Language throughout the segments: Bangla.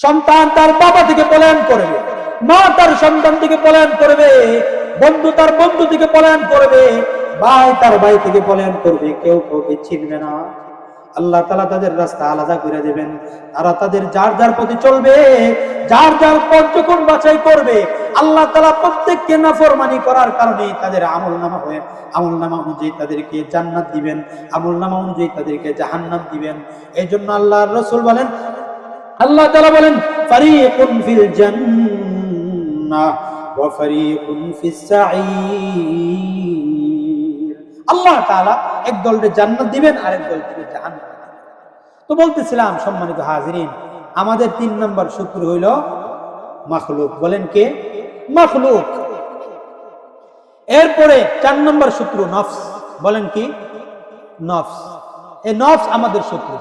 সন্তান তার বাবা থেকে পলায়ন করবে, মা তার সন্তান থেকে পলায়ন করবে, বন্ধু তার বন্ধু থেকে পলায়ন করবে, ভাই তার ভাই থেকে পলায়ন করবে, কেউ কাউকে চিনবে না। আল্লাহ তাআলা তাদের রাস্তা আলাদা করে দেবেন। তারা তাদের যার যার পথে চলবে, যার যার পথ যখন বাছাই করবে, আল্লাহ তাআলা প্রত্যেককে নাফরমানি করার কারণে তাদের আমলনামা অনুযায়ী তাদেরকে জান্নাত দিবেন, আমলনামা অনুযায়ী তাদেরকে জাহান্নাম দিবেন। এই জন্য আল্লাহর রাসূল বলেন, আল্লাহ তাআলা বলেন, ফারিকুন ফিল জান্নাহ ওয়া ফারিকুন ফিস সাঈর। আল্লাহ তাআলা এক দলকে জান্নাত দিবেন আর এক দলকে জাহান্নাম দিবেন। তো বলতেছিলাম সম্মানিত হাজিরিন, আমাদের 3 নম্বর শত্রু হইল মাখলুক। বলেন কে? মাখলুক। এরপরে 4 নম্বর শত্রু নফস। বলেন কি? নফস। এই নফস আমাদের শত্রু।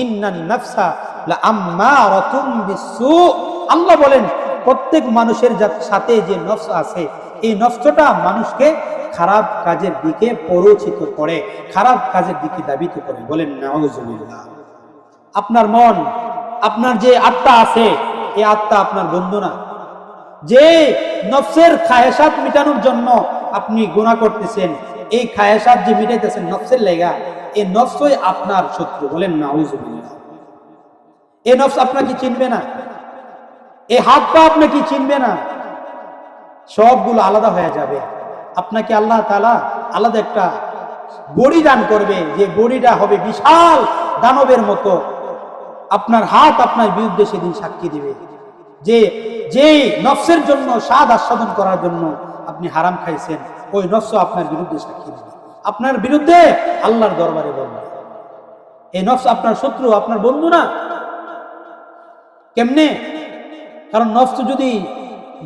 ইন্নান নাফসা লাআম্মারাতুম বিসসু। আল্লাহ বলেন প্রত্যেক মানুষের সাথে যে নফস আছে, এই নফসটা মানুষকে খারাপ কাজের দিকে প্ররোচিত করে, খারাপ কাজের দিকে দাবিত করে। বলেন নাউজুবিল্লাহ। আপনার মন, আপনার যে আত্মা আছে, এই আত্মা আপনার বন্ধু না। যে নফসের খায়েশাত মিটানোর জন্য আপনি গুনাহ করতেছেন, এই খায়েশাত যে মিটাইতেছেন নফসের লাগা, এই নফসই আপনার শত্রু। বলেন নাউজুবিল্লাহ। এই নফস আপনাকে চিনবে না, এই হাত পা আপনাকে চিনবে না, সবগুলো আলাদা হয়ে যাবে। আপনাকে আল্লাহ তাআলা আলাদা একটা বডি দান করবে, যে বডিটা হবে বিশাল দানবের মতো। আপনার হাত আপনার বিরুদ্ধে সেদিন সাক্ষী দিবে। যে নফসের জন্য স্বাদ আস্বাদন করার জন্য আপনি হারাম খাইছেন, ওই নফস আপনার বিরুদ্ধে সাক্ষী দিবে, আপনার বিরুদ্ধে আল্লাহর দরবারে বলবে। এই নফস আপনার শত্রু, আপনার বন্ধু না। কেমনে? কারণ নফস যদি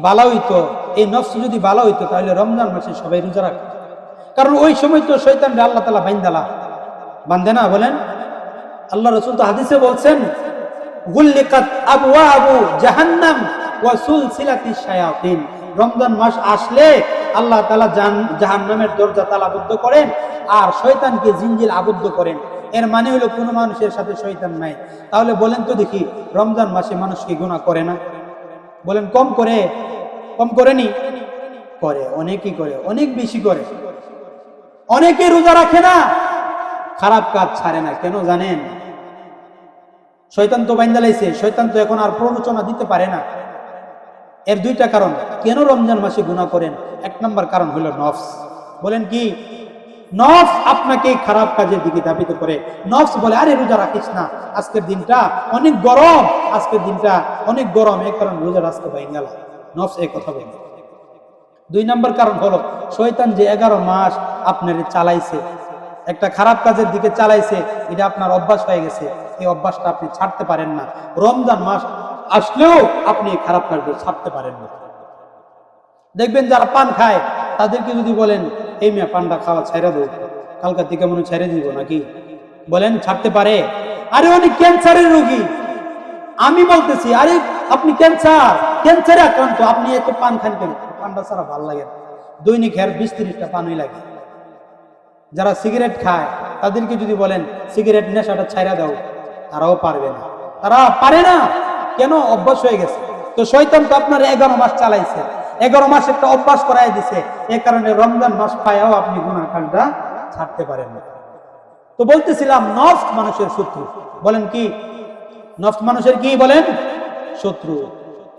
ভালো হইতো, এই নফস যদি ভালো হইতো, তাহলে রমজান মাসে সবাই রোজা রাখত। কারণ ওই সময় তো শয়তানরে আল্লাহ তাআলা বান্ধে না। বলেন, আল্লাহ রাসূল তো হাদিসে বলছেন, গুল্লিকাত আবওয়াবু জাহান্নাম ওয়া সুলসিলাতিশ শায়াতিন। রমজান মাস আসলে আল্লাহ তাআলা জাহান্নামের দরজা তালাবদ্ধ করেন আর শয়তানকে জিঞ্জির আবদ্ধ করেন। এর মানে হলো কোনো মানুষের সাথে শয়তান নাই। তাহলে বলেন তো দেখি, রমজান মাসে মানুষ কি গুনাহ করে না? বলেন কম করেনি? করে, অনেকেই করে, অনেক বেশি করে। অনেকে রোজা রাখে না, খারাপ কাজ ছাড়ে না। কেন জানেন? শয়তান তো বাইন্দা লাইছে, শয়তান তো এখন আর প্ররোচনা দিতে পারে না। এর 2টা কারণ কেন রমজান মাসে গুনাহ করেন। 1 নম্বর কারণ হলো নফস। বলেন কি? নফস আপনাকে খারাপ কাজের দিকে ধাবিত করে। নফস বলে, আরে রোজা রাখিস না, আজকের দিনটা অনেক গরম, এই কারণে রোজা রাখতে বাইঙ্গাল। নফস এই কথা বলে। 2 নম্বর কারণ হলো শয়তান যে 11 মাস আপনারে চালাইছে, একটা খারাপ কাজের দিকে চালাইছে, এটা আপনার অভ্যাস হয়ে গেছে। এই অভ্যাসটা আপনি ছাড়তে পারেন না। রমজান মাস আসলেও আপনি এই খারাপ কাজটা ছাড়তে পারেন না। দেখবেন যারা পান খায়, তাদেরকে যদি বলেন, এই মেয়ে পানটা খাওয়া ছাইরা দেব, কালকা থেকে মনে ছেড়ে দিব নাকি? বলেন ছাড়তে পারে? আরে উনি ক্যান্সারের রোগী। আমি বলতেছি, আরে আপনি ক্যান্সারে আক্রান্ত, আপনি এত পান খান কেন? পানটা ছাড়া ভালো লাগে না। দৈনিক 20-30টা পানই লাগে। যারা সিগারেট খায়, তাদেরকে যদি বলেন সিগারেট নেশাটা ছাইরা দাও, তারাও পারবে না। তারা পারে না। কেন? অভ্যাস হয়ে গেছে। তো শয়তান তো আপনার 11 মাস চালাইছে, 11 মাস একটা অভ্যাস করাই দিছে। এই কারণে রমজান মাস পায়াও আপনি গুনাহর কাজটা ছাড়তে পারেন না। তো বলতেছিলাম, নফস মানুষের শত্রু। বলেন কি? নফস মানুষের কি? বলেন শত্রু।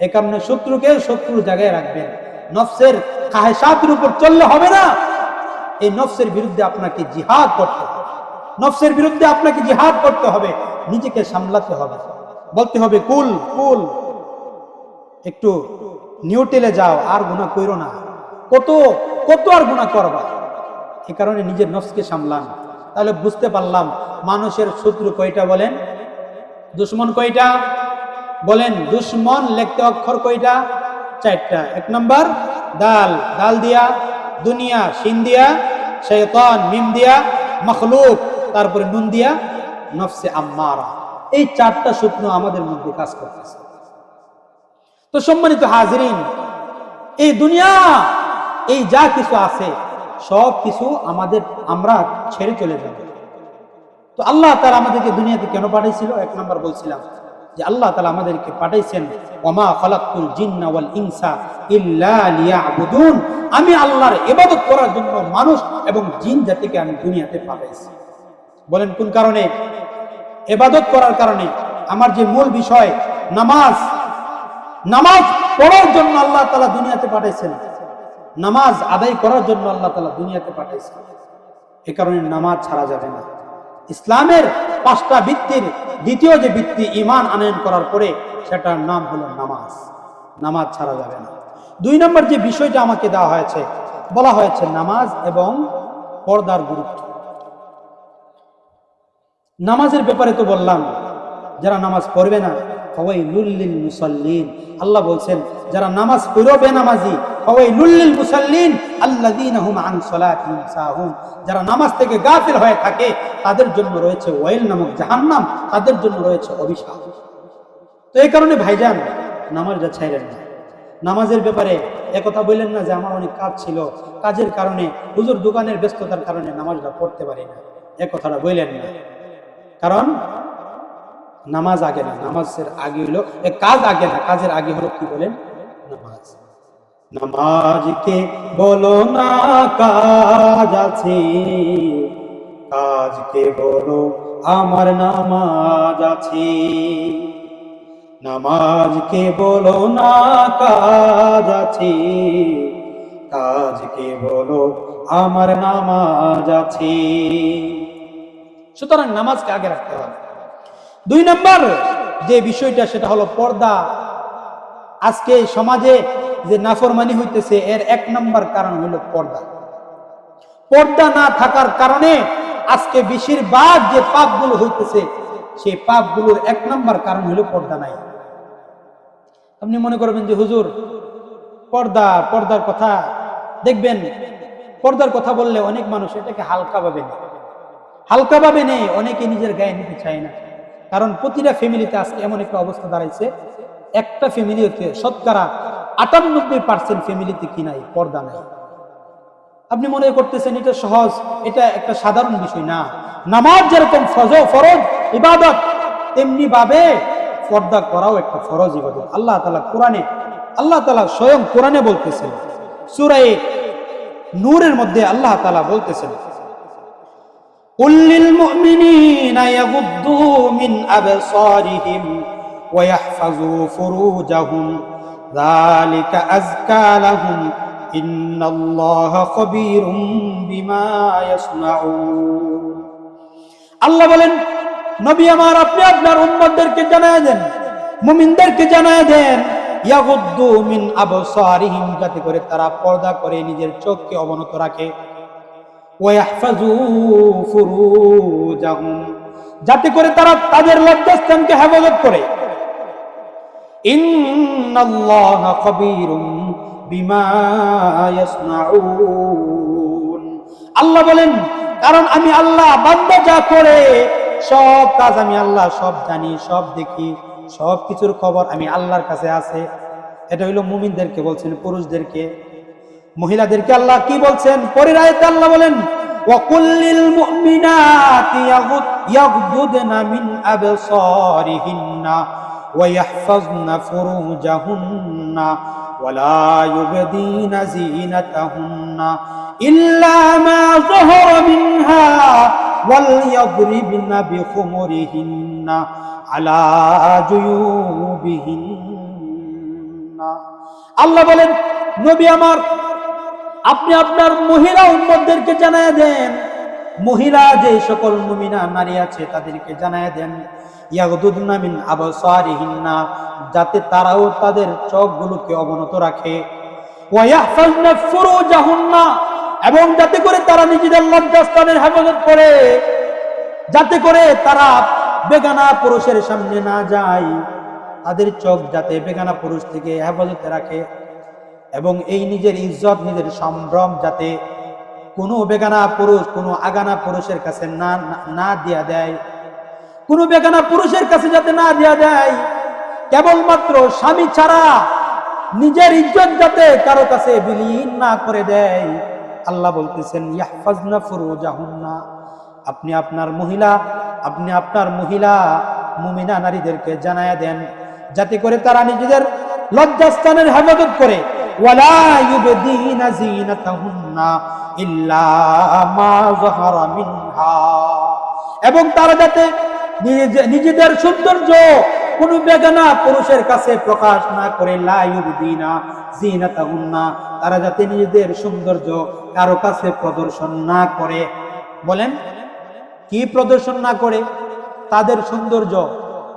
এই কারণে শত্রুকে শত্রুর জায়গায় রাখবেন। নফসের খাহেশাতের উপর চললে হবে না। এই নফসের বিরুদ্ধে আপনাকে জিহাদ করতে হবে। নফসের বিরুদ্ধে আপনাকে জিহাদ করতে হবে, নিজেকে সামলাতে হবে, বলতে হবে কুল, একটু নিউট্রেলে যাও, আর গুনাহ কইরো না। কত আর গুনাহ করবা? এই কারণে নিজের নফসকে সামলান। তাহলে বুঝতে পারলাম মানুষের শত্রু কয়টা। বলেন দুশমন কয়টা? বলেন দুশমন লিখতে অক্ষর কয়টা? 4টা। 1 নম্বর দাল দিয়া, দুনিয়া শিন দিয়া, শয়তান মিম দিয়া, মাখলুক তারপরে নুন দিয়া, নফসে আম্মারা। এই 4টা শত্রু আমাদের মধ্যে কাজ করতেছে। তো সম্মানিত হাজিরিন, এই দুনিয়া, এই যা কিছু আছে, সব কিছু আমরা ছেড়ে চলে যাব। তো আল্লাহ তাআলা আমাদেরকে দুনিয়াতে কেন পাঠিয়েছিল? 1 নম্বর বলছিলাম যে আল্লাহ তাআলা আমাদেরকে পাঠাইছেন ওমা খালাকতুল জিন্না ওয়াল ইনসা ইল্লা লিয়াবুদুন, আমি আল্লাহর ইবাদত করার জন্য মানুষ এবং জিন জাতিকে আমি দুনিয়াতে পাঠাইছি। বলেন কোন কারণে? ইবাদত করার কারণে। আমার যে মূল বিষয় নামাজ, নামাজ পড়ার জন্য আল্লাহ তাআলা দুনিয়াতে পাঠাইছেন, নামাজ আদায় করার জন্য আল্লাহ তাআলা দুনিয়াতে পাঠাইছেন। এই কারণে নামাজ ছাড়া যাবে না। ইসলামের 5টা ভিত্তির দ্বিতীয় যে ভিত্তি ঈমান আনয়ন করার পরে, সেটার নাম হলো নামাজ। নামাজ ছাড়া যাবে না। 2 নম্বর যে বিষয়টা আমাকে দেওয়া হয়েছে, বলা হয়েছে নামাজ এবং পর্দার গুরুত্ব। নামাজের ব্যাপারে তো বললাম, যারা নামাজ পড়বে না ফাওয়াইলুল লিল মুসাল্লিন, আল্লাহ বলছেন যারা নামাজ পড়বে নামাজি, ফাওয়াইলুল লিল মুসাল্লিন আল্লাযীনা হুম আন সালাতিহিম সাহুন, যারা নামাজ থেকে গাফিল হয়ে থাকে তাদের জন্য রয়েছে ওয়াইল নামক জাহান্নাম, তাদের জন্য রয়েছে অভিশাপ। তো এই কারণে ভাইজান নামাজটা ছাইরেন না। নামাজের ব্যাপারে একথা বললেন না যে আমার অনেক কাজ ছিল, কাজের কারণে হুজুর দোকানের ব্যস্ততার কারণে নামাজটা পড়তে পারি না, এই কথাটা বললেন না। কারণ নামাজ আগে না, নামাজের আগে হলো কাজ, আগে না, কাজের আগে হলো কি বলেন? নামাজ। নামাজকে বলো না কাজ আছে, কাজকে বলো আমার নামাজ আছে। নামাজকে বলো না কাজ আছে, কাজকে বলো আমার নামাজ আছে। সুতরাং নামাজকে আগে রাখতে হবে। 2 নম্বর যে বিষয়টা সেটা হলো পর্দা। আজকে সমাজে যে নাফরমানি হইতেছে এর 1 নম্বর কারণ হলো পর্দা। পর্দা না থাকার কারণে আজকে বেশিরভাগ যে পাপগুলো হইতেছে সেই পাপগুলোর 1 নম্বর কারণ হলো পর্দা নাই। আপনি মনে করবেন যে হুজুর পর্দার কথা দেখবেন, পর্দার কথা বললে অনেক মানুষ এটাকে হালকাভাবে নেই, অনেকে নিজের গায়ে নিতে চায় না। কারণ প্রতিটা ফ্যামিলিতে আজকে এমন একটা অবস্থা দাঁড়াইছে, একটা ফ্যামিলিতে শতকরা 98% ফ্যামিলিতে কি নাই? পর্দা নাই। আপনি মনে করতেছেন এটা সহজ, এটা একটা সাধারণ বিষয় না। নামাজ যেরকম ফরজ ইবাদত, তেমনি ভাবে পর্দা করাও একটা ফরজ ইবাদত। আল্লাহ তাআলা স্বয়ং কোরআনে বলতেছেন, সূরা নূরের মধ্যে আল্লাহ তাআলা বলতেছেন, قل للمؤمنين يغضوا من أبصارهم ويحفظوا فروجهم ذلك أزكى لهم إن الله خبير بما يصنعون। আল্লাহ বলেন, নবী আমার আপনি আপনার উম্মতদেরকে জানায় দেন, মুমিনদেরকে জানায় দেন, ইয়াগুদ্দু মিন আবসারিহিম, যাতে করে তারা পর্দা করে নিজের চোখকে অবনত রাখে, ওয়াহফাজু ফুরুজাহুম, যাতে করে তারা তাদের লজ্জাস্থানকে হেফাজত করে। ইন্নাল্লাহা খাবীরুম বিমা ইয়াসনাউন, আল্লাহ বলেন কারণ আমি আল্লাহ বান্দা যা করে সব কাজ আমি আল্লাহ সব জানি, সব দেখি, সব কিছুর খবর আমি আল্লাহর কাছে আছে। এটা হইলো মুমিনদেরকে বলছেন, পুরুষদেরকে। মহিলাদেরকে আল্লাহ কি বলছেন? পরের আয়াতে আল্লাহ বলেন, ওয়াকুল্লিল মুমিনাতি ইয়াগদুদনা মিন আবসারিহিন্না ওয়া ইয়াহফাজনা ফুরুজাহুন্না ওয়া লা ইউবদিনা যিনাতাহুন্না ইল্লা মা যাহারা মিনহা ওয়াল ইয়াদরিবনা বিখুমুরিহিন্না আলা জুয়ুবিহিন্না। আল্লাহ বলেন, নবী আমার আপনি আপনার মহিলা উম্মতদেরকে জানায় দেন, মহিলা যে সকল মুমিনা নারী আছে তাদেরকে জানায় দেন, ইয়াগদুদনা মিন আবসারিহিন্না, যাতে তারাও তাদের চোখগুলোকে অবনত রাখে, ওয়া ইয়াহফাজনা ফুরুজাহুন্না, এবং যাতে করে তারা নিজেদের লজ্জাস্থানের হেফাজত করে, যাতে করে তারা বেগানা পুরুষের সামনে না যায়, তাদের চোখ যাতে বেগানা পুরুষ থেকে হেফাজতে রাখে, এবং এই নিজের ইজ্জত নিজের সম্ভ্রম যাতে কোনো বেগানা পুরুষ কোনো আগানা পুরুষের কাছে না দিয়া দেয়, কোনো বেগানা পুরুষের কাছে যাতে না দিয়া দেয়, কেবলমাত্র স্বামী ছাড়া নিজের ইজ্জত যাতে কারো কাছে বিলীন না করে দেয়। আল্লাহ বলতেছেন, ইয়াহফাজনা ফুরুজাহুন্না, আপনি আপনার মহিলা মুমিনা নারীদেরকে জানায়া দেন, যাতে করে তারা নিজেদের লজ্জাস্থানের হেফাজত করে। ওয়ালা ইউবদিনা যিনাতাহুন্না ইল্লা মা যাহারা মিনহা, এবং তারা যাতে নিজেদের সৌন্দর্য কোন বেগানা পুরুষের কাছে প্রকাশ না করে। লা ইউবদিনা যিনাতাহুন্না, তারা যাতে নিজেদের সৌন্দর্য কারো কাছে প্রদর্শন না করে। বলেন কি প্রদর্শন না করে? তাদের সৌন্দর্য,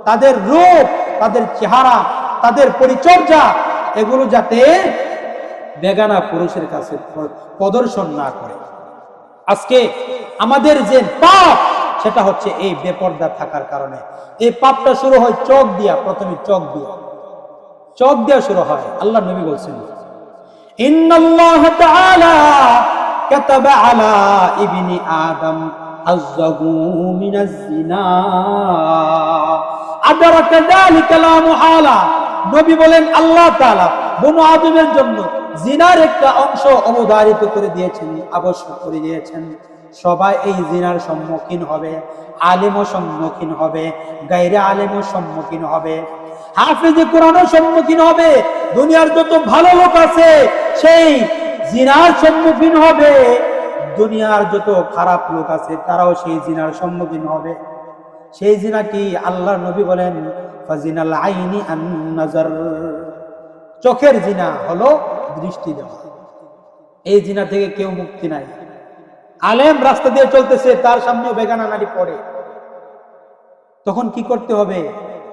তাদের রূপ, তাদের চেহারা, তাদের পরিচর্যা, এগুলো যাতে বেগানা পুরুষের কাছে প্রদর্শন না করে। আজকে আমাদের যে পাপ, সেটা হচ্ছে এই বেপর্দা থাকার কারণে। এই পাপটা শুরু হয় চোখ দিয়া, প্রথমে চোখ দিয়া শুরু হয়। আল্লাহ নবী বলছেন, ইন্নাল্লাহ তাআলা কাতাবা আলা ইবনি আদম আযযাহু মিনাজ জিনা আদরাকা যালিকা লা মুহালা। নবী বলেন আল্লাহ তাআলা বনু আদমের জন্য জিনার একটা অংশ অবধারিত করে দিয়েছেন, আবশ্যক করে দিয়েছেন। সবাই এই জিনার সম্মুখীন হবে, আলেমও সম্মুখীন হবে, গায়রে আলেমও সম্মুখীন হবে, হাফেজে কোরআনও সম্মুখীন হবে। দুনিয়ার যত ভালো লোক আছে সেই জিনার সম্মুখীন হবে, দুনিয়ার যত খারাপ লোক আছে তারাও সেই জিনার সম্মুখীন হবে। সেই জিনা কি? আল্লাহর নবী বলেন, ফাজিনাল আইনি আন নাজার, চোখের জিনা হলো দৃষ্টি দেওয়া। এই জিনা থেকে কেউ মুক্তি নাই। আলেম রাস্তা দিয়ে চলতেছে, তার সামনেও বেগানা নারী পড়ে, তখন কি করতে হবে?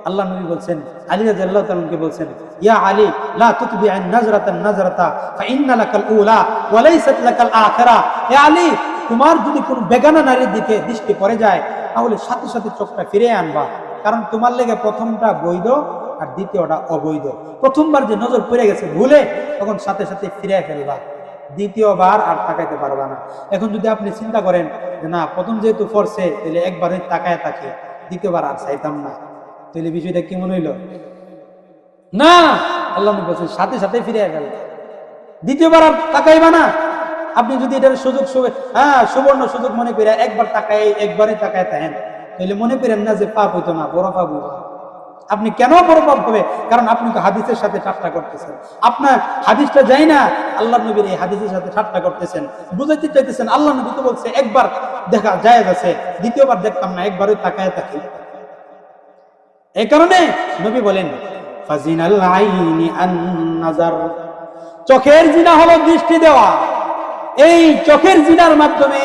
আল্লাহ নবী বলছেন, আলী রাদিয়াল্লাহু তাআলা কে বলছেন, ইয়া আলী লা তুতবি'আন নাজরাতান নাজরাতা ফাইন্না লাকাল উলা ওয়া লাইসাত লাকাল আখিরা। হে আলী, তোমার যদি কোনো বেগানা নারীর দিকে দৃষ্টি পড়ে যায়, তাহলে সাথে সাথে চোখটা ফিরে আনবা, কারণ তোমার লেগে প্রথমটা বৈধ আর দ্বিতীয়টা অবৈধ। প্রথমবার যে নজর পড়ে গেছে ভুলে, তখন সাথে সাথে ফিরে ফেলবা, দ্বিতীয়বার আর তাকাইতে পারবা না। এখন যদি আপনি চিন্তা করেন যে না, প্রথম যেহেতু পড়ছে, তাহলে একবারে তাকায় তাকে, দ্বিতীয়বার আর চাইতাম না, তাহলে বিষয়টা কেমন হইল? না, আল্লাহ নবী বলেন সাথে সাথে ফিরে গেল, দ্বিতীয়বার আর তাকাইবা না। আপনি যদি এটার সুযোগ সুবর্ণ সুযোগ মনে করে একবারে তাকায় থাকেন, তাহলে মনে করেন না যে পাপ হইতো না, বড় পাপ হইতো। আপনি কেন বড় পাপ হবে? কারণ আপনি তো হাদিসের সাথে ঠাট্টা করতেছেন। আপনার হাদিসটা যাই না, আল্লাহ নবীর এই হাদিসের সাথে ঠাট্টা করতেছেন, বুঝাইতে চাইতেছেন। আল্লাহ নবী তো বলছে একবার দেখা জায়েজ আছে, দ্বিতীয়বার দেখতাম না, একবারই তাকায় থাকি। এই কারণে নবী বলেন, ফাজিনাল আইনি আন নাজার, চোখের জিনা হলো দৃষ্টি দেওয়া। এই চোখের জিনার মাধ্যমে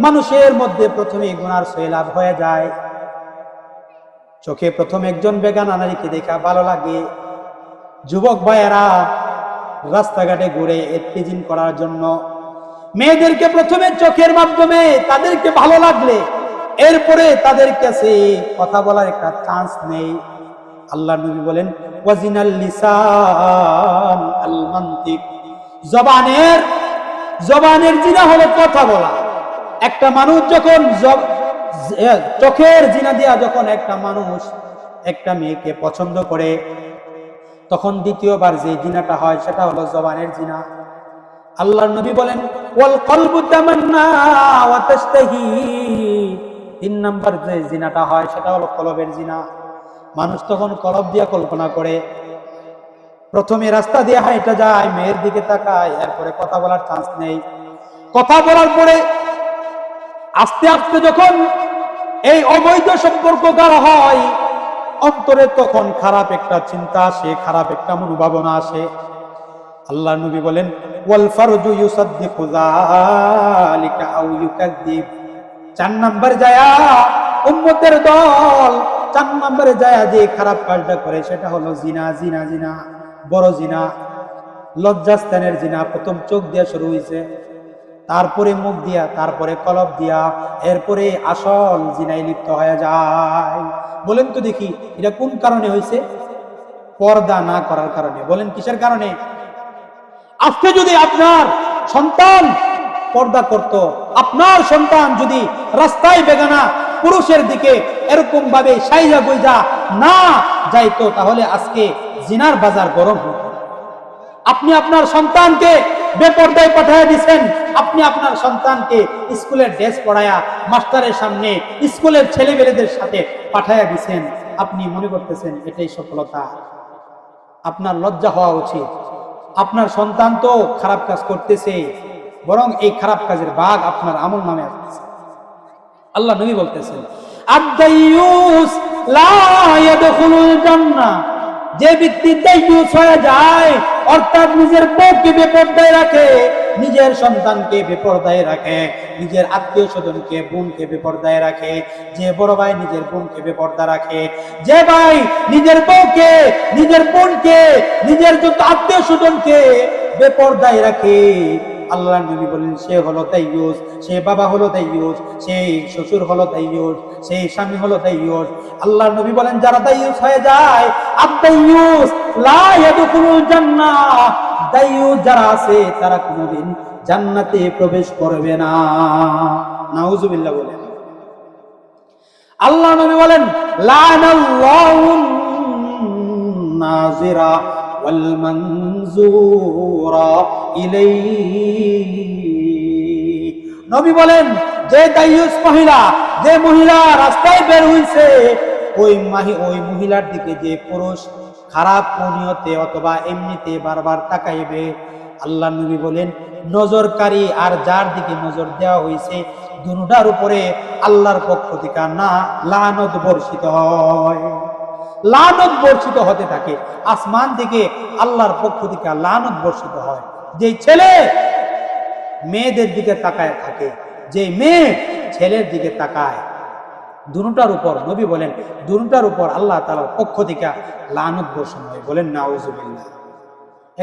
মানুষের মধ্যে প্রথমে গুনার সয়লাভ হয়ে যায়। চোখে প্রথমে একজন বেগানা নারীকে দেখা ভালো লাগে। যুবক ভাইয়েরা রাস্তাঘাটে ঘুরে এত্তেজিন করার জন্য মেয়েদেরকে প্রথমে চোখের মাধ্যমে তাদেরকে ভালো লাগলে এরপরে তাদের কাছে কথা বলার একটা চান্স নেই। আল্লাহ নবী বলেন, ওয়াজিনাল লিসান আল মান্তিক, জবানের জিনা হলো কথা বলা। একটা মানুষ যখন চোখের জিনা দিয়া যখন একটা মানুষ একটা মেয়েকে পছন্দ করে, তখন দ্বিতীয়বার যে জিনাটা হয় সেটা হলো জবানের জিনা। আল্লাহর নবী বলেন, ওয়াল কলবু তামান্না ওয়া তাশতাহি, 3 নাম্বার যে জিনাটা হয় সেটা হলো কলবের জিনা। মানুষ তখন কলব দিয়া কল্পনা করে, প্রথমে রাস্তা দিয়ে হাঁটা যায়, মেয়ের দিকে তাকায়, এরপরে কথা বলার চান্স নেই। কথা বলার পরে আস্তে আস্তে যখন এই অবৈধ সম্পর্ক গাঢ় হয়, অন্তরে তখন খারাপ একটা চিন্তা আসে, খারাপ একটা মনোভাবনা আসে। আল্লাহ নবী বলেন, ওয়াল ফারজু ইউসাদ্দিকু যালিকা আও ইউকাযযিব, 4 নম্বরে যায়া উম্মতের দল 4 নম্বরে যায়া যে খারাপ কাজটা করে সেটা হলো জিনা। জিনা জিনা বড় জিনা, লজ্জাস্থানের জিনা। প্রথম চোখ দিয়া শুরু হয়েছে, তারপরে মুখ দিয়া, তারপরে কলব দিয়া, এরপরে আসল জিনায় লিপ্ত হয়ে যায়। বলেন তো দেখি, এটা কোন কারণে হয়েছে? পর্দা না করার কারণে। বলেন কিসের কারণে? আজকে যদি আপনার সন্তান পর্দা করত, আপনার সন্তান যদি রাস্তায় বেগানা পুরুষের দিকে এরকম ভাবে সাইজা বইজা না যাইতো, তাহলে আজকে জিনার বাজার গরম হতো। আপনি আপনার সন্তানকে বেপর্দায় পাঠাইয়া দিচ্ছেন, আপনি আপনার সন্তানকে স্কুলের ড্রেস পড়ায়া মাস্টারের সামনে স্কুলের ছেলেমেয়েদের সাথে পাঠাইয়া দিচ্ছেন। আপনি মনে করতেছেন এটাই সফলতা। আপনার লজ্জা হওয়া উচিত। আপনার সন্তান তো খারাপ কাজ করতেছে, বরং এই খারাপ কাজের ভাগ আপনার আমল নামে আসতেছে। আল্লাহ নবী বলতেছেন, আদ-দাইয়ুস লা ইয়াদখুলুল জান্নাহ, যে ব্যক্তি দাইয়ুস হয়ে যায়, অর্থাৎ নিজের বউকে বেপরদায় রাখে, নিজের সন্তানকে বেপরদায় রাখে, নিজের আত্মীয় স্বজনকে বোনকে বেপরদায় রাখে, যে বড় ভাই নিজের বোনকে বেপরদা রাখে, যে ভাই নিজের বউকে, নিজের বোনকে, নিজের যত আত্মীয় স্বজনকে বেপরদায় রাখে, আল্লাহ নবী বলেন সে হলো দাইয়ুস, সে বাবা হলো দাইয়ুস, সেই শ্বশুর হলো দাইয়ুস, সেই স্বামী হলো দাইয়ুস। আল্লাহ নবী বলেন যারা দাইয়ুস হয়ে যায়, আদ-দাইয়ুস লা ইয়াদখুলুল জান্নাহ, দাইয়ুস যারা আছে তারা কোনোদিন জান্নাতে প্রবেশ করবে না। নাউজুবিল্লাহ বলেন। আল্লাহ নবী বলেন লানাল্লাহুন নাজিরা ওয়াল মানজুরা ইলাইহি। নবী বলেন যে দাইয়ুস মহিলা, যে মহিলা রাস্তায় বের হইছে, ওই মহিলার দিকে যে পুরুষ খারাপ নিয়তে অথবা এমনিতে বারবার তাকাইবে, আল্লাহ নবী বলেন নজরকারী আর যার দিকে নজর দেওয়া হয়েছে দুটার উপরে আল্লাহর পক্ষ থেকে না লানত বর্ষিত হয়, লানত বর্ষিত হতে থাকে। আসমান থেকে আল্লাহর পক্ষ থেকে লানত বর্ষিত হয়। যে ছেলে মেয়েদের দিকে তাকায় থাকে, যে মেয়ে ছেলের দিকে তাকায়, দুটার উপর নবী বলেন দুটার উপর আল্লাহ তাআলার পক্ষ থেকে লানত বর্ষণ হয়। বলেন নাউজুবিল্লাহ।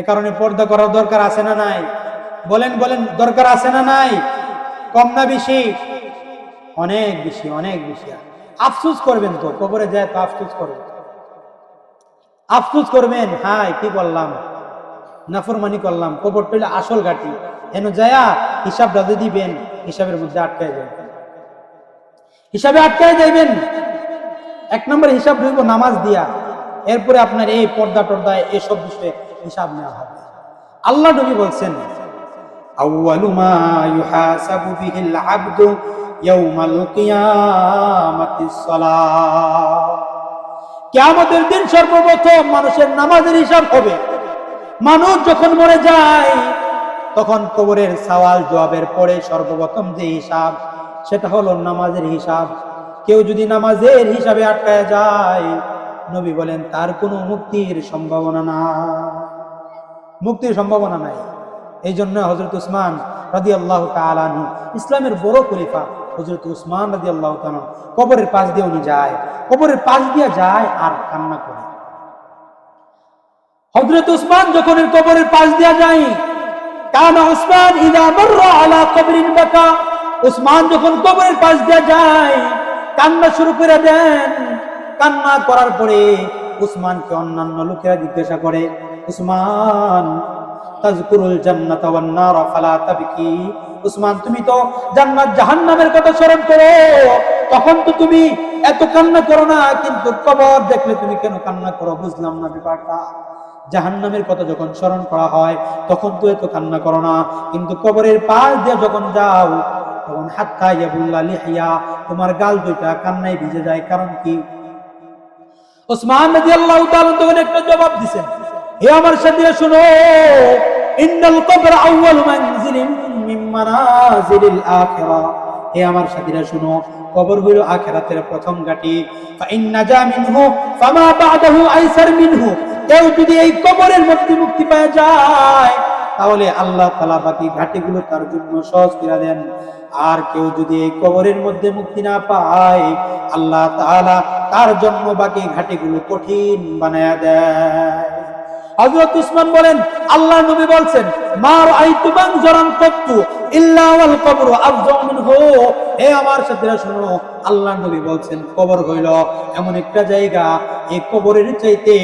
এ কারণে পর্দা করার দরকার আছে না নাই? বলেন বলেন, দরকার আছে না নাই? কম না বেশি? অনেক বেশি, অনেক বেশি। আফসোস করবেন তো, কবরে যায় তো আফসোস করবেন, আফসোস করবেন, হায় কি করলাম, নাফরমানি করলাম। কবর পেলে আসল ঘাটি, এন যায়া হিসাব রাজে দিবেন, হিসাবের মধ্যে আটকায় যাবেন, হিসাবে আটকায় যাইবেন। এক নম্বর হিসাব রইব নামাজ দিয়া, এরপরে আপনার এই পর্দা টর্দায় এসব বিষয়ে হিসাব নেওয়া হবে। আল্লাহ নবী বলছেন আউয়ালু মা ইউহাসাবু বিহিল আবদু ইয়াউমাল কিয়ামাতিস সালাহ, কিয়ামতের দিন সর্বপ্রথম মানুষের নামাজের হিসাব হবে। মানুষ যখন মরে যায় তখন কবরের সওয়াল জবাবের পরে সর্বপ্রথম যে হিসাব সেটা হলো নামাজের হিসাব। কেউ যদি নামাজের হিসাবে আটকায় যায়, নবী বলেন তার কোনো মুক্তির সম্ভাবনা নাই, মুক্তির সম্ভাবনা নাই। এই জন্য হযরত উসমান রাদিয়াল্লাহু তাআলা আনহু, ইসলামের বড় খলিফা হযরত উসমান রাদিয়াল্লাহু তাআলা কবরের পাশ দিয়ে উনি যায়, কবরের পাশ দিয়ে যায় আর কান্না করে। হযরত উসমান যখন কবরের পাশ দিয়ে যায়, কানা উসমান ইযা মাররা আলা কবরিন বাকা, উসমান যখন কবরের পাশ দিয়ে যায় কান্না শুরু করে দেন। কান্না করার পরে উসমানকে অন্যান্য লোকেরা জিজ্ঞাসা করে, উসমান তাযকুরুল জান্নাতা ওয়ান নার ফালা তাবকি, উসমান তুমি তো জান্নাত জাহান্নামের কথা স্মরণ করো, তখন তো তুমি এত কান্না করো না, কিন্তু কবর দেখলে তুমি কেন কান্না করো? বুঝলাম না ব্যাপারটা। জাহান্নামের কথা যখন স্মরণ করা হয় তখন তো এত কান্না করো না, কিন্তু কবরের পাশ দিয়ে যখন যাও তখন হাত্তা ইয়াবুল্লা লিহিয়া, তোমার গাল দুইটা কান্নায় ভিজে যায়। কারণ কি? উসমান রাদিয়াল্লাহু তাআলা তখন একটা জবাব দিবেন, হে আমার সাথীরা শুনো, ইন্নাল কবর আউয়ালু মানজিলিন মিন মানাজিলিল আখিরাহ, হে আমার সাথীরা শুনো, কবর হলো আখিরাতের প্রথম ঘাঁটি। ফা ইন্না জা মিনহু ফামা বা'দাহু আইসার মিনহু, কেউ যদি এই কবরের মধ্যে মুক্তি পাওয়া যায় তাহলে আল্লাহ তাআলা বাকি ঘাটিগুলো তার জন্য সহজ করে দেন। আর কেউ যদি এই কবরের মধ্যে মুক্তি না পায়, আল্লাহ তাআলা তার জন্য বাকি ঘাটিগুলো কঠিন বানায়া দেয়। হযরত উসমান বলেন আল্লাহ নবী বলছেন, মা রাআইতু মানজারান কাত্তু ইল্লা ওয়াল কবরু আফযা মিনহু, হে আমার সাথীরা শুনো, আল্লাহ নবী বলছেন কবর হইল এমন একটা জায়গা, এই কবরের চাইতে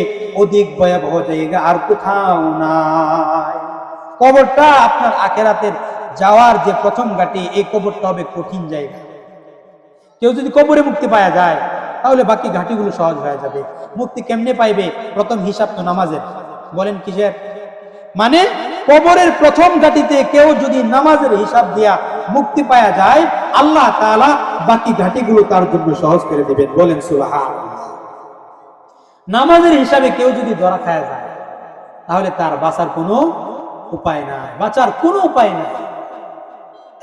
অধিক ভয়াবহ জায়গা আর কোথাও নাই। কবরটা আপনার আখিরাতের যাওয়ার যে প্রথম ঘাটি, এই কবরটা হবে কঠিন জায়গা। কেউ যদি কবরে মুক্তি পাওয়া যায় তাহলে বাকি ঘাটিগুলো সহজ হয়ে যাবে। মুক্তি কেমনে পাইবে? প্রথম হিসাব তো নামাজের। বলেন কিসের? মানে কবরের প্রথম ঘাটিতে কেউ যদি নামাজের হিসাব দিয়া মুক্তি পাওয়া যায়, আল্লাহ তাআলা বাকি ঘাটিগুলো তার জন্য সহজ করে দিবেন। বলেন সুবহানাল্লাহ। নামাজের হিসাবে কেউ যদি ধরা খায় যায় তাহলে তার বাঁচার কোনো উপায় নাই, বাঁচার কোনো উপায় নাই।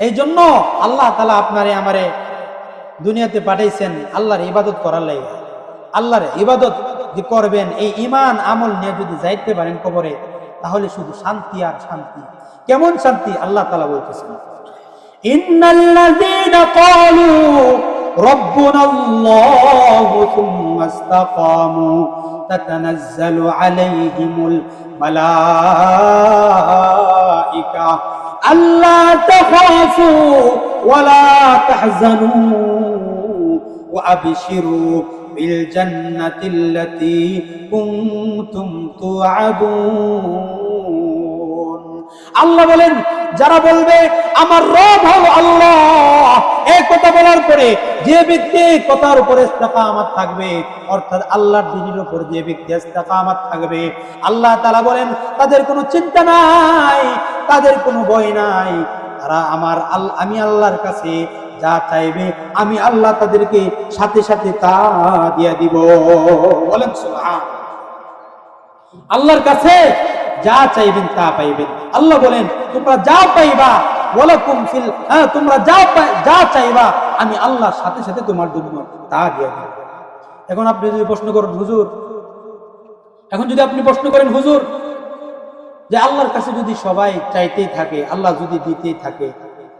এই জন্য আল্লাহ তাআলা আপনারে আমারে দুনিয়াতে পাঠাইছেন আল্লাহর ইবাদত করার লাগে। আল্লাহর ইবাদত যে করবেন, এই ঈমান আমল নিয়ে যদি যাইতে পারেন কবরে, তাহলে শুধু শান্তি আর শান্তি। কেমন শান্তি? আল্লাহ তাআলা বলতেছেন, ইন্নাল্লাযীনা ক্বালু রাব্বুনাল্লাহু সুম্মা ইসতাকামু তাতানাজ্জালু আলাইহিমুল মালাইকা আল্লা তাখাফু ওয়া লা তাহজানু ওয়া আবশিরু বিল জান্নাতিল্লাতী কুনতুম তুআদুন। আল্লাহ বলেন, যারা বলবে আমার রব হলো আল্লাহ, এই কথা বলার পরে যে ব্যক্তি কথার উপরে ইস্তেকামত থাকবে, অর্থাৎ আল্লাহর দ্বীনের উপর যে ব্যক্তি ইস্তেকামত থাকবে, আল্লাহ তাআলা বলেন তাদের কোনো চিন্তা নাই, তাদের কোনো ভয় নাই। তারা আমি আল্লাহর কাছে যা চাইবে আমি আল্লাহ তাদেরকে সাথে সাথে তা দিয়ে দিব। বলেন সুবহান। আল্লাহর কাছে যা চাইবেন তা পাইবেন। আল্লাহ বলেন তোমরা যা পাইবা ওয়ালাকুম ফিল, তোমরা যা চাইবা আমি আল্লাহ সাথে সাথে তোমার জন্য তা দিয়ে দিব। এখন আপনি যদি প্রশ্ন করেন হুজুর, হুজুর যে আল্লাহর কাছে যদি সবাই চাইতেই থাকে, আল্লাহ যদি দিতেই থাকে,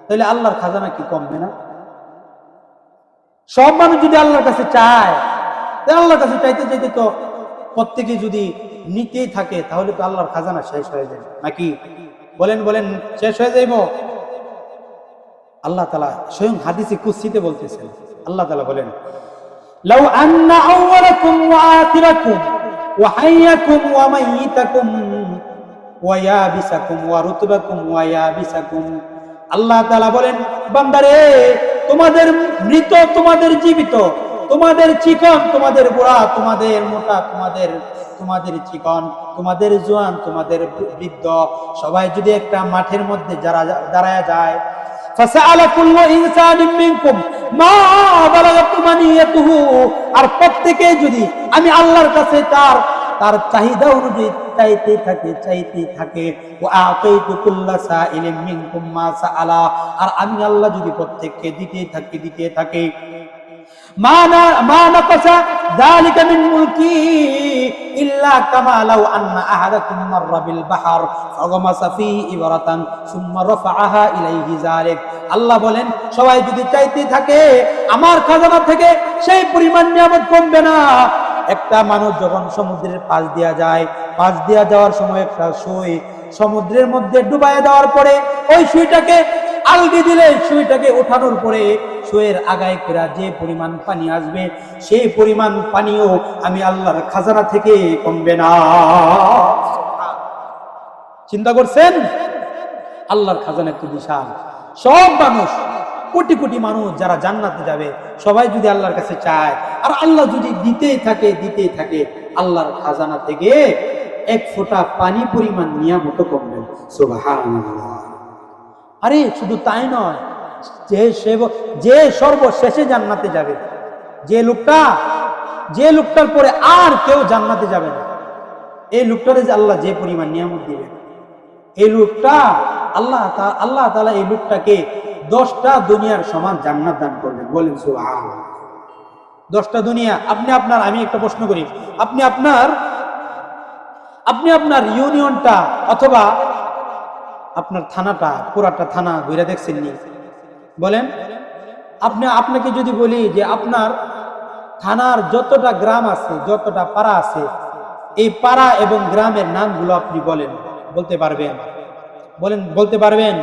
তাহলে আল্লাহর খাজানা কি কমবে না? সব মানুষ যদি আল্লাহর কাছে চায়, তাহলে আল্লাহর কাছে চাইতে চাইতে তো প্রত্যেকে যদি নিতেই থাকে, তাহলে তো আল্লাহর খাজানা শেষ হয়ে যাবে নাকি? বলেন শেষ হয়ে যাইব? আল্লাহ তাআলা স্বয়ং হাদিসে কুদসিতে বলতেছেন, আল্লাহ তাআলা বলেন, লাউ আন্না আউওয়ালাকুম ওয়া আখিরাকুম ওয়া হাইয়াকুম ওয়া মাইয়িতাকুম ওয়া ইয়াবিসাকুম ওয়া রুতবাকুম ওয়া ইয়াবিসাকুম। আল্লাহ তাআলা বলেন, বান্দারে, তোমাদের মৃত, তোমাদের জীবিত, তোমাদের চিকন, তোমাদের বুড়া, তোমাদের মোটা, তোমাদের চিকন, তোমাদের জোয়ান, তোমাদের বৃদ্ধ, সবাই যদি একটা মাঠের মধ্যে দাঁড়ায় যায়, ফাসাআলা কুল্লু ইনসানিন মিনকুম মা বালাগাত মানিয়াতুহু, আর প্রত্যেকে যদি আমি আল্লাহর কাছে তার চাহিদা অনুযায়ী চাইতে থাকে ওয়া আতাইতু কুল্লা সাইলিন মিনকুম মা সাআলা, আর আমি আল্লাহ যদি প্রত্যেককে দিতে থাকি মা নাকাসা যালিকা মিন মুলকি ইল্লা কামা লাউ আন্না আহাদাকুম মাররা বিল বাহর ফাগামাসা ফি ইবরাতান সুম্মা রাফাআহা ইলাইহি যালিক। আল্লাহ বলেন, সবাই যদি চাইতে থাকে আমার খাজানা থেকে সেই পরিমাণ নিয়ামত কমবে না। একটা মানুষ যখন সমুদ্রের পাশ দিয়া যাওয়ার সময় একটা সুই সমুদ্রের মধ্যে ডুবাইয়া দেওয়ার পরে ওই সুইটাকে আলগি দিলে, সুইটাকে ওঠানোর পরে সুইয়ের আগায় করে যে পরিমাণ পানি আসবে, সেই পরিমাণ পানিও আমি আল্লাহর খাজানা থেকে কমবে না। চিন্তা করছেন? আল্লাহর খাজানা একটু বিশাল। সব মানুষ, কোটি কোটি মানুষ যারা জান্নাতে যাবে, সবাই যদি আল্লাহর কাছে চায় আর আল্লাহ যদি দিতেই থাকে, আল্লাহর খাজানা থেকে এক ফোঁটা পানি পরিমাণ নিয়ামত কমবে। সুবহানাল্লাহ। আরে শুধু তাই নয়, যে সর্বশেষে জান্নাতে যাবে, যে লোকটার পরে আর কেউ জান্নাতে যাবে না, এই লোকটারে যে আল্লাহ যে পরিমাণ নিয়ামত দিবেন, এই লোকটা আল্লাহ তাআলা এই লোকটাকে 10টা দুনিয়ার সমান জান্নাত দান করবেন। বলেন সুবহানাল্লাহ। 10টা দুনিয়া। আমি একটা প্রশ্ন করি, আপনি আপনার ইউনিয়নটা অথবা আপনার থানাটা, পুরাটা থানা ঘুরে দেখছেন নি? বলেন। আপনাকে যদি বলি যে আপনার থানার যতটা গ্রাম আছে, যতটা পাড়া আছে, এই পাড়া এবং গ্রামের নামগুলো আপনি বলতে পারবেন? বলতে পারবেন?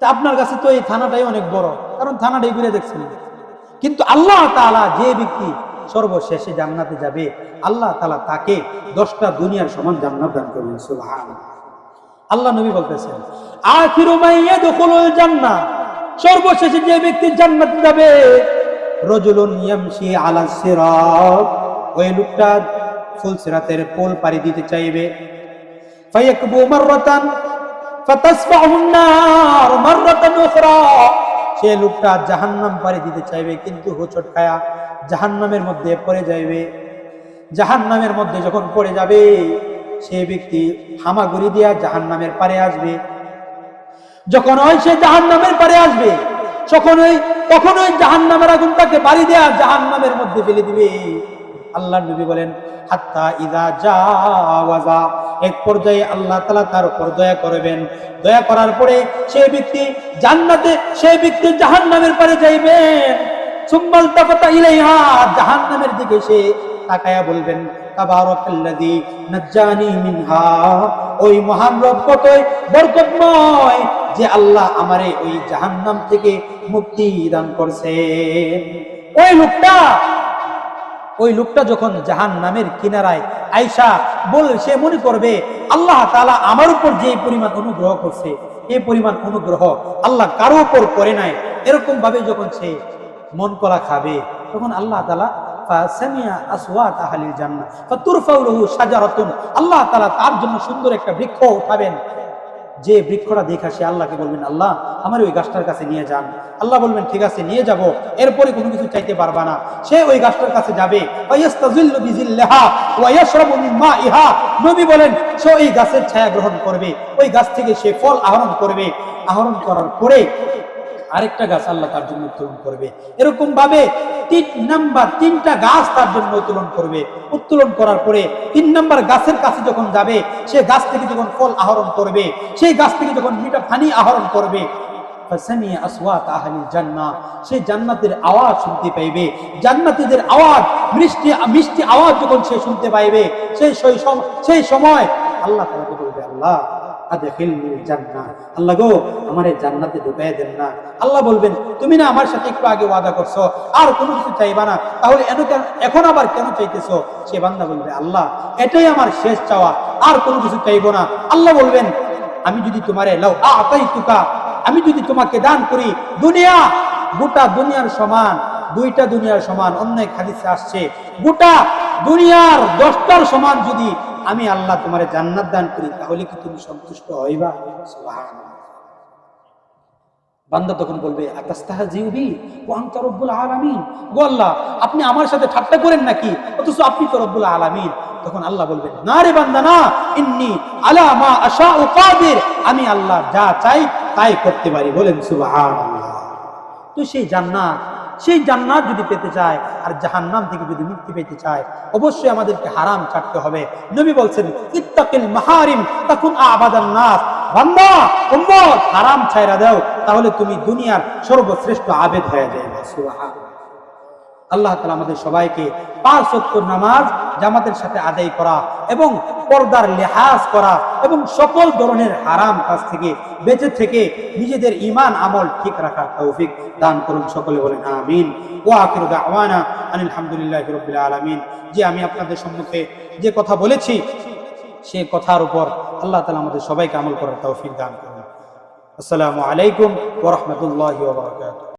তা আপনার কাছে তো এই থানাটাই অনেক বড়, কারণ থানাটাই ঘুরে দেখছেন। কিন্তু আল্লাহ তাআলা যে ব্যক্তি সর্বশেষে জান্নাতে যাবে, আল্লাহ তাআলা তাকে 10টা দুনিয়ার সমান জান্নাত দান করবেন। সুবহানাল্লাহ। আল্লাহ নবী বলতেছেন, আখিরু মান ইয়াদখুলুল জান্নাহ, সর্বশেষে যে ব্যক্তি জান্নাতে যাবে, রাজুলুন ইয়ামশি আলা সিরাত, ওই লোকটা ফুল সিরাতের পোল পাড়ি দিতে চাইবে, ফায়াকবু মাররাতান ফাতাসফাহুন নার মাররাতান উখরা, সে লোকটা জাহান্নাম পাড়ি দিতে চাইবে, কিন্তু হোঁচট খায়া জাহান্নামের মধ্যে পড়ে যাবে। জাহান্নামের মধ্যে যখন পড়ে যাবে, সে ব্যক্তি হামাগুড়ি দিয়া জাহান্নামের পারে আসবে। যখন সে জাহান্নামের পারে আসবে, তখন ওই জাহান্নামের আগুন তাকে বাড়ি দেয়া জাহান্নামের মধ্যে ফেলে দিবে। আল্লাহর নবী বলেন, হাত্তা ইযা জাওয়াজা, এক পর্যায়ে আল্লাহ তাআলা তার উপর দয়া করবেন। দয়া করার পরে সেই ব্যক্তি জান্নাতে, সেই ব্যক্তি জাহান্নামের পারে যাইবেন। সুম্মাল তাফাতা ইলাইহা, জাহান্নামের দিকে সে তাকায়া বলবেন, তাবারাকাল্লাযী নাজ্জানি মিনহা, ওই মহান রব কতই বরকতময় যে আল্লাহ আমারে ওই জাহান্নাম থেকে মুক্তি দান করছেন। ওই লোকটা যখন জাহান্নামের কিনারায় আয়েশা সে মনে করবে আল্লাহ তাআলা আমার উপর যে পরিমাণ অনুগ্রহ করছে, এই পরিমাণ অনুগ্রহ আল্লাহ কারো উপর করে নাই, এরকম ভাবে যখন সে মন করা খাবে, তখন আল্লাহ তাআলা ফাসামিয়া আসওয়াত আহলিল জান্নাহ ফাতুরফাউ লাহু শাজারাতুন, আল্লাহ তাআলা তার জন্য সুন্দর একটা বৃক্ষ উঠাবেন। যে বৃক্ষটা দেখা সে আল্লাহকে বলবেন, আল্লাহ আমার ওই গাছটার কাছে নিয়ে যান। আল্লাহ বলবেন, ঠিক আছে নিয়ে যাব। এরপরে কোনো কিছু চাইতে পারবা না। সে ওই গাছটার কাছে যাবে, ওয়ায়াস্তাজিল্লু বিজিল্লাহা ওয়া ইয়াশরাবু মিন মাইহা, নবী বলেন সে ওই গাছের ছায়া গ্রহণ করবে, ওই গাছ থেকে সে ফল আহরণ করবে। আহরণ করার পরে আরেকটা গাছ আল্লাহ তার জন্য উত্তোলন করবে। এরকম ভাবে তিনটা গাছ তার জন্য উত্তোলন করবে। উত্তোলন করার পরে 3 নাম্বার গাছের কাছে যখন যাবে, সে গাছ থেকে যখন ফল আহরণ করবে, সেই গাছ থেকে যখন মিঠা পানি আহরণ করবে, ফাসামিয়া আসওয়াত আহলিল জান্নাহ, সে জান্নাতের আওয়াজ শুনতে পাইবে। জান্নাতীদের আওয়াজ, মিষ্টি আওয়াজ যখন সে শুনতে পাইবে, সেই সময় আল্লাহ তাআলাকে বলবে, আল্লাহ আদখিলনিল জান্নাহ, আল্লাহ গো আমারে জান্নাতে ঢুকায় দেন না। আল্লাহ বলবেন, তুমি না আমার সাথে একটু আগে ওয়াদা করছো আর কোনো কিছু চাইবা না, তাহলে এখন আবার কেন চাইতেছো? সে বান্দা বলবে, আল্লাহ এটাই আমার শেষ চাওয়া, আর কোনো কিছু চাইবো না। আল্লাহ বলবেন, আমি যদি তোমারে লাউ আতাইতুকা, আমি যদি তোমাকে দান করি দুনিয়া, গোটা দুনিয়ার সমান, 2টা দুনিয়ার সমান, অন্য এক হাদিসে আসছে গোটা দুনিয়ার 10টার সমান যদি আমি আল্লাহ তোমারে জান্নাত দান করি, তাহলে কি তুমি সন্তুষ্ট হইবা? সুবহানাল্লাহ। বান্দা তখন বলবে, আতাস্তাহজিউ বি ওয়া আনতা রব্বুল আলামিন, গো আল্লাহ আপনি আমার সাথে ঠাট্টা করেন নাকি, অথচ আপনি তো রব্বুল আলামিন। তখন আল্লাহ বলবেন, না রে বান্দা না, ইন্নী আলা মা আশাউ কাদির, আমি আল্লাহ যা চাই তাই করতে পারি। বলেন সুবহানাল্লাহ। তো সেই জান্নাত যদি পেতে চায় আর জাহান্নাম থেকে যদি মুক্তি পেতে চায়, অবশ্যই আমাদেরকে হারাম ছাড়তে হবে। নবী বলছেন, ইত্তাকিল মাহারিম তাকুন আবাদান নাস, বান্দা উম্মত হারাম ছাইরা দাও, তাহলে তুমি দুনিয়ার সর্বশ্রেষ্ঠ আবেদ হয়ে যাবে। সুবহানাল্লাহ। আল্লাহ তাআলা আমাদের সবাইকে 5 ওয়াক্ত নামাজ জামাতের সাথে আদায় করা এবং পর্দার লিহাজ করা এবং সকল ধরনের হারাম কাজ থেকে বেঁচে থেকে নিজেদের ঈমান আমল ঠিক রাখার তৌফিক দান করুন। সকলে বলেন আমিন। ওয়া আখিরু দাওয়ানা আনিল হামদুলিল্লাহি রাব্বিল আলামিন। যে আমি আপনাদের সম্মুখে যে কথা বলেছি, সেই কথার উপর আল্লাহ তাআলা আমাদের সবাইকে আমল করার তৌফিক দান করুন। আসসালামু আলাইকুম ওয়া রাহমাতুল্লাহি ওয়া বারাকাতুহু।